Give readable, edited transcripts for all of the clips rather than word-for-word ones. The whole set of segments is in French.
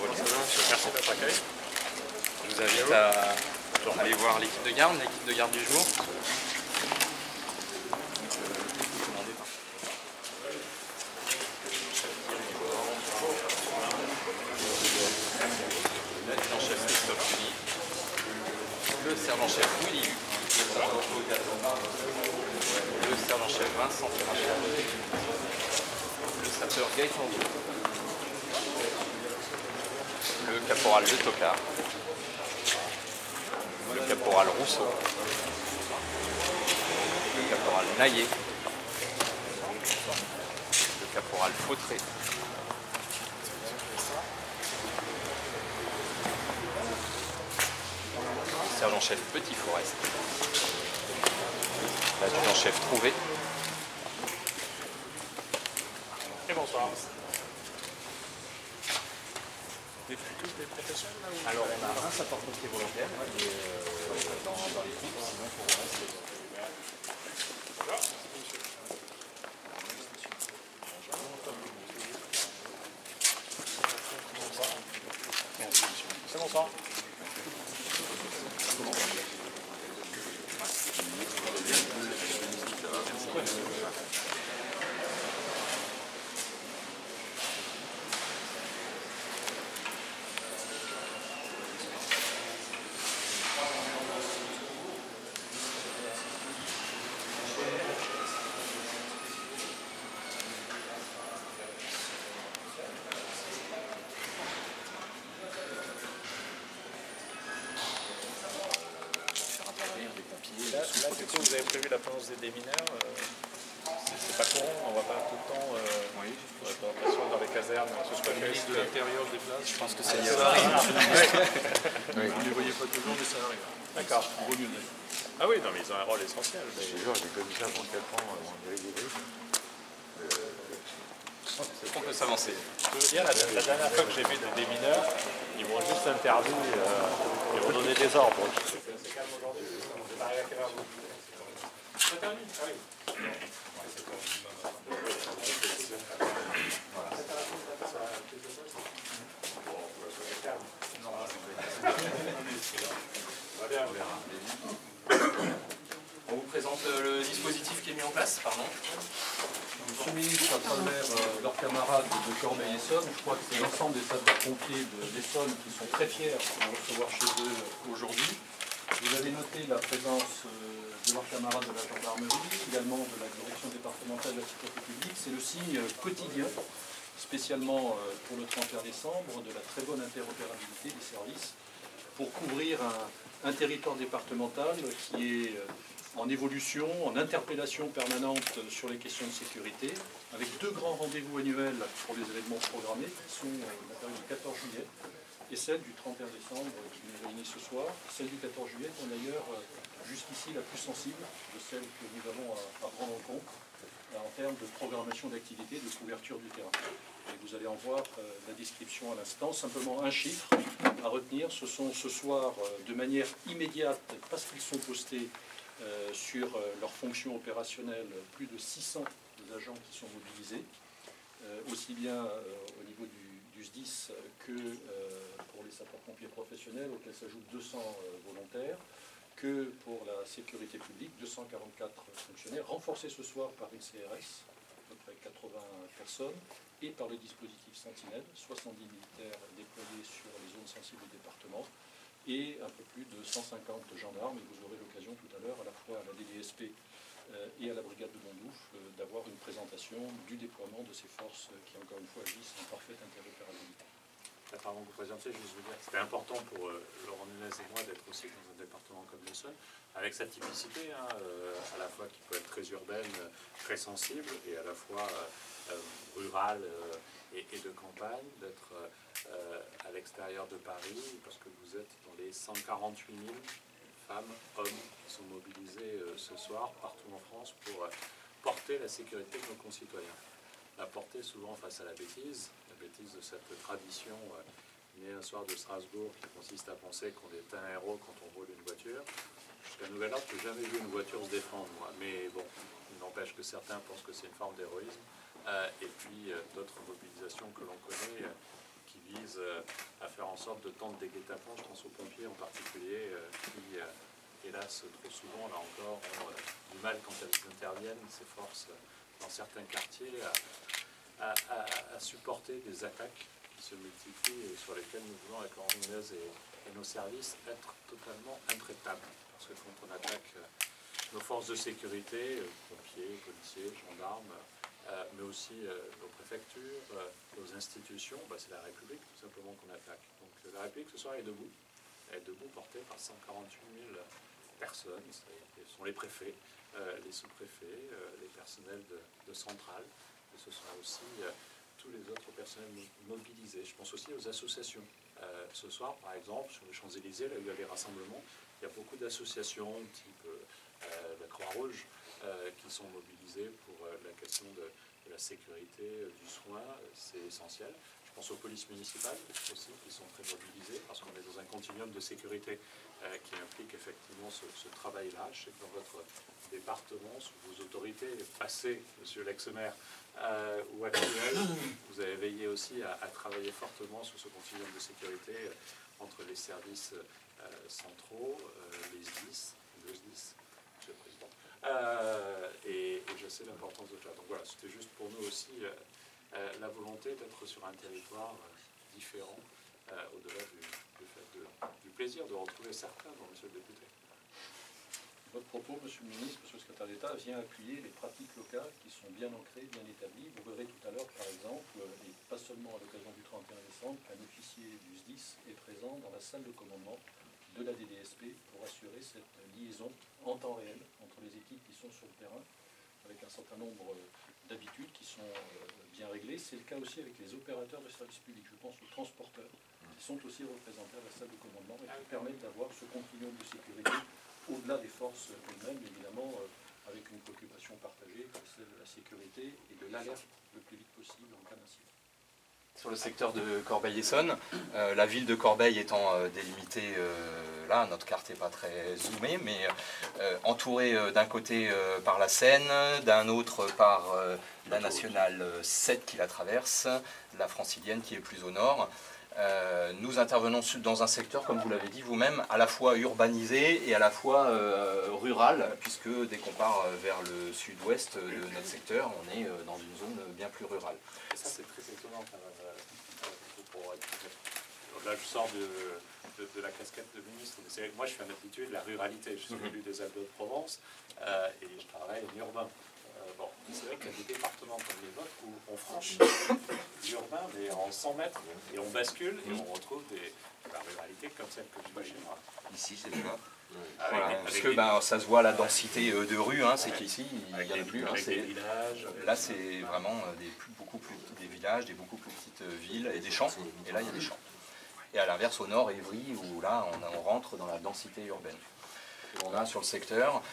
Merci de votre accueil. Je vous invite à aller voir l'équipe de garde du jour. L'adjudant-chef Christophe Uli, le sergent-chef Willy, le sergent-chef Vincent Ferrachel, le sapeur Gaëtan Dou, le caporal Le Tocard, le caporal Rousseau, le caporal Naillet, le caporal Fautré, le sergent-chef Petit Forest, l'adjudant-chef Trouvé. Et bonsoir. Des professionnels là ou... Alors on a un sapeur-pompier volontaire qui est dans l'équipe, sinon pour le reste Voilà. C'est bonsoir. Là, du coup, vous avez prévu la présence des démineurs. C'est pas courant, on ne voit pas tout le temps. Oui. On n'a pas l'impression dans les casernes, ce soit le ministre de l'Intérieur des places. Je pense que c'est lié. Vous ne les voyez pas toujours, mais ça arrive. D'accord. Il vaut mieux d'ailleurs. Ah oui, non, mais ils ont un rôle essentiel. Mais... Je te jure, j'ai connu ça pendant 4 ans en Algérie. on peut s'avancer. Je peux vous dire, la dernière fois que j'ai vu des mineurs, ils m'ont juste interdit, ils m'ont donné des ordres. C'est calme aujourd'hui. Vous arrivez à quelle heure vous? Ça termine. Ah oui. On vous présente le dispositif qui est mis en place, pardon. Monsieur le ministre, à travers leurs camarades de Corbeil-Essonne, je crois que c'est l'ensemble des sapeurs-pompiers d'Essonne qui sont très fiers de recevoir chez eux aujourd'hui. Vous avez noté la présence de leurs camarades de la gendarmerie, également de la direction départementale de la sécurité publique. C'est le signe quotidien, spécialement pour le 31 décembre, de la très bonne interopérabilité des services pour couvrir un territoire départemental qui est en évolution, en interpellation permanente sur les questions de sécurité, avec 2 grands rendez-vous annuels pour les événements programmés, qui sont la période du 14 juillet et celle du 31 décembre qui nous réunit ce soir. Celle du 14 juillet est d'ailleurs jusqu'ici la plus sensible de celles que nous avons à prendre en compte en termes de programmation d'activité, de couverture du terrain. Et vous allez en voir la description à l'instant. Simplement un chiffre à retenir, ce sont ce soir de manière immédiate, parce qu'ils sont postés sur leurs fonctions opérationnelles, plus de 600 agents qui sont mobilisés, aussi bien au niveau du SDIS que pour les sapeurs-pompiers professionnels, auxquels s'ajoutent 200 volontaires, que pour la sécurité publique, 244 fonctionnaires, renforcés ce soir par une CRS, à peu près 80 personnes, et par le dispositif Sentinelle, 70 militaires déployés sur les zones sensibles du département, et un peu plus de 150 gendarmes, et vous aurez l'occasion tout à l'heure, à la fois à la DDSP et à la brigade de Bondouf, d'avoir une présentation du déploiement de ces forces qui, encore une fois, agissent en parfaite interopérabilité. Avant que vous présentiez, juste vous dire que c'était important pour Laurent Nunez et moi d'être aussi dans un département comme l'Essonne, avec sa typicité, à la fois qui peut être très urbaine, très sensible, et à la fois rurale et de campagne, d'être à l'extérieur de Paris, parce que vous êtes dans les 148 000 femmes, hommes qui sont mobilisés ce soir partout en France pour porter la sécurité de nos concitoyens. La porter souvent face à la bêtise de cette tradition née un soir de Strasbourg qui consiste à penser qu'on est un héros quand on vole une voiture. Jusqu'à nouvel ordre, je n'ai jamais vu une voiture se défendre, moi. Mais bon, il n'empêche que certains pensent que c'est une forme d'héroïsme. Et puis d'autres mobilisations que l'on connaît qui vise à faire en sorte de tendre des guet-apens, je pense aux pompiers en particulier, qui, hélas, trop souvent, là encore, ont du mal quand elles interviennent, s'efforcent dans certains quartiers à supporter des attaques qui se multiplient et sur lesquelles nous voulons, avec Laurent Nunez et nos services, être totalement intraitables. Parce que quand on attaque nos forces de sécurité, pompiers, policiers, gendarmes, mais aussi nos préfectures, nos institutions, c'est la République tout simplement qu'on attaque. Donc la République ce soir est debout. Elle est debout, portée par 148 000 personnes. Ce sont les préfets, les sous-préfets, les personnels de centrales. Et ce sont aussi tous les autres personnels mobilisés. Je pense aussi aux associations. Ce soir, par exemple, sur les Champs-Élysées, là où il y a les rassemblements, il y a beaucoup d'associations type la Croix-Rouge qui sont mobilisées pour la question de la sécurité, du soin, c'est essentiel. Je pense aux polices municipales aussi qui sont très mobilisées parce qu'on est dans un continuum de sécurité qui implique effectivement ce travail-là. Je sais que dans votre département, sous vos autorités passées, monsieur l'ex-maire, ou actuelles, vous avez veillé aussi à travailler fortement sur ce continuum de sécurité entre les services centraux, les SDIS, le SDIS, monsieur le Président, et je sais l'importance de cela. Donc voilà, c'était juste pour nous aussi la volonté d'être sur un territoire différent, au-delà du plaisir de retrouver certains dans monsieur le député. Votre propos, monsieur le ministre, monsieur le secrétaire d'État, vient appuyer les pratiques locales qui sont bien ancrées, bien établies. Vous verrez tout à l'heure, par exemple, et pas seulement à l'occasion du 31 décembre, qu'un officier du SDIS est présent dans la salle de commandement de la DDSP pour assurer cette liaison en temps réel entre les équipes qui sont sur le terrain, avec un certain nombre d'habitudes qui sont bien réglées. C'est le cas aussi avec les opérateurs de services publics. Je pense aux transporteurs, qui sont aussi représentés à la salle de commandement et qui permettent d'avoir ce continuum de sécurité au-delà des forces elles-mêmes, évidemment, avec une préoccupation partagée, celle de la sécurité et de l'alerte le plus vite possible en cas d'incident. Sur le secteur de Corbeil-Essonnes, la ville de Corbeil étant délimitée, là, notre carte n'est pas très zoomée, mais entourée d'un côté par la Seine, d'un autre par la nationale 7 qui la traverse, la francilienne qui est plus au nord. Nous intervenons dans un secteur, comme vous l'avez dit vous-même, à la fois urbanisé et à la fois rural, puisque dès qu'on part vers le sud-ouest de notre secteur, on est dans une zone bien plus rurale. Et ça, c'est très étonnant. Là, je sors de la casquette de ministre. Mais c'est vrai que moi, je suis un habitué de la ruralité. Je suis élu des Alpes-de-Provence et je travaille en urbain. Bon, c'est vrai qu'il y a des départements comme les vôtres où on franchit l'urbain, mais en 100 mètres, et on bascule, et on retrouve la ruralité comme celle que je vois chez moi. Ici, c'est le cas. Voilà, parce que ça se voit la densité de rues, hein, c'est qu'ici, il n'y en a plus. Là, c'est vraiment des villages, des beaucoup plus petites villes et des champs. Et là, il y a des champs. Et à l'inverse, au nord, Évry, où là, on rentre dans la densité urbaine. On a sur le secteur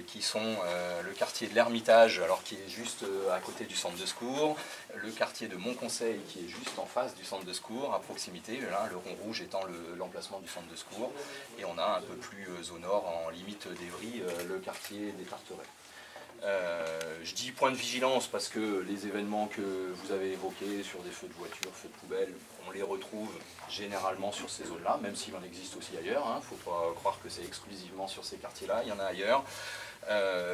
qui sont le quartier de l'Ermitage, alors qui est juste à côté du centre de secours, le quartier de Montconseil qui est juste en face du centre de secours, à proximité, là, le rond rouge étant l'emplacement du centre de secours, et on a un peu plus au nord, en limite d'Évry, le quartier des Tarterets. Je dis point de vigilance parce que les événements que vous avez évoqués sur des feux de voiture, feux de poubelle, on les retrouve généralement sur ces zones-là, même s'il en existe aussi ailleurs. Il ne faut pas croire que c'est exclusivement sur ces quartiers-là, il y en a ailleurs.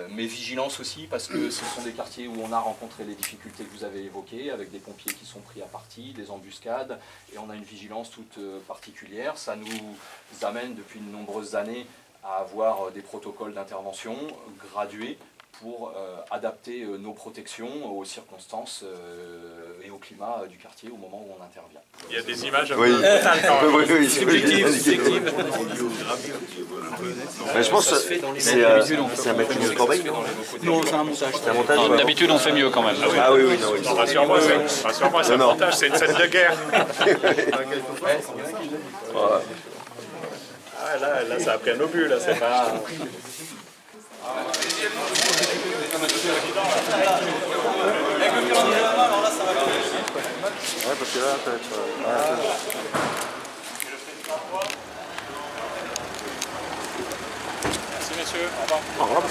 Mais vigilance aussi parce que ce sont des quartiers où on a rencontré les difficultés que vous avez évoquées, avec des pompiers qui sont pris à partie, des embuscades, et on a une vigilance toute particulière. Ça nous amène depuis de nombreuses années à avoir des protocoles d'intervention gradués pour adapter nos protections aux circonstances et au climat du quartier au moment où on intervient. Il y a des images un peu subjectives. Je pense que c'est un bâtiment de Corbeil, non? Non, c'est un montage. D'habitude, on fait mieux quand même. Ah oui, oui. Rassure-moi, c'est un montage, c'est une scène de guerre. Ah, là, ça a pris un obus, là, c'est pas... Ouais, parce que là, ça va être... Merci, messieurs. Au revoir. Au revoir.